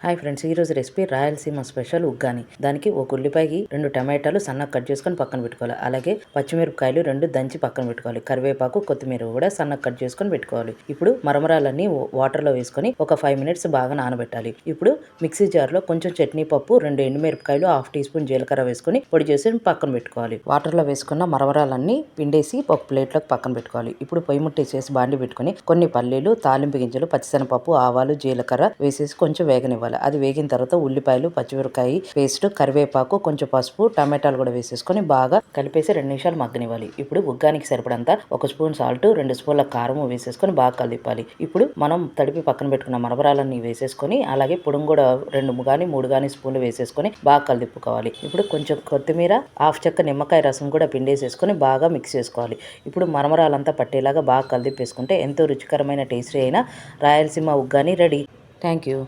Hi friends, ఈరోజు recipe Rayalaseema special uggani. దానికి ఒక ఉల్లిపాయకి 2 టమాటాలు సన్నగా కట్ చేసుకొని పక్కన పెట్టుకోవాలి. అలాగే పచ్చిమిరపకాయలు 2 దంచి పక్కన పెట్టుకోవాలి. కరివేపాకు, కొత్తిమీర కూడా సన్నగా కట్ చేసుకొని పెట్టుకోవాలి. ఇప్పుడు మరమరాలన్నీ వాటర్లో వేసుకొని ఒక 5 మినిట్స్ బాగా నానబెట్టాలి. ఇప్పుడు మిక్సీ జార్లో కొంచెం చట్నీ పప్పు, 2 ఎండుమిరపకాయలు, హాఫ్ టీ స్పూన్ జీలకర్ర వేసుకొని పొడి చేసి పక్కన పెట్టుకోవాలి. వాటర్లో వేసుకున్న మరమరాలన్నీ పిండేసి ఒక ప్లేట్లోకి పక్కన పెట్టుకోవాలి. ఇప్పుడు పొయ్యి ముట్టేసేసి బాండి పెట్టుకొని కొన్ని పల్లీలు, తాలింపు గింజలు, పచ్చిశనగపప్పు, ఆవాలు, జీలకర్ర వేసేసి కొంచెం వేగనివ్వాలి. అది వేగిన తర్వాత ఉల్లిపాయలు, పచ్చిమిరపకాయ పేస్ట్, కరివేపాకు, కొంచెం పసుపు, టమాటాలు కూడా వేసేసుకొని బాగా కలిపేసి 2 నిమిషాలు మగ్గనివ్వాలి. ఇప్పుడు ఉగ్గానికి సరిపడంతా 1 స్పూన్ సాల్ట్, 2 స్పూన్ల కారం వేసేసుకొని బాగా కలిపాలి. ఇప్పుడు మనం తడిపి పక్కన పెట్టుకున్న మరమరాలన్నీ వేసేసుకొని అలాగే పొడుము కూడా 2 కానీ 3 కానీ స్పూన్లు వేసేసుకొని బాగా కలిపుకోవాలి. ఇప్పుడు కొంచెం కొత్తిమీర, హాఫ్ చెక్క నిమ్మకాయ రసం కూడా పిండేసేసుకొని బాగా మిక్స్ చేసుకోవాలి. ఇప్పుడు మరమరాలంతా పట్టేలాగా బాగా కలిపేసుకుంటే ఎంతో రుచికరమైన టేస్టీ అయిన Rayalaseema uggani ready. Thank you.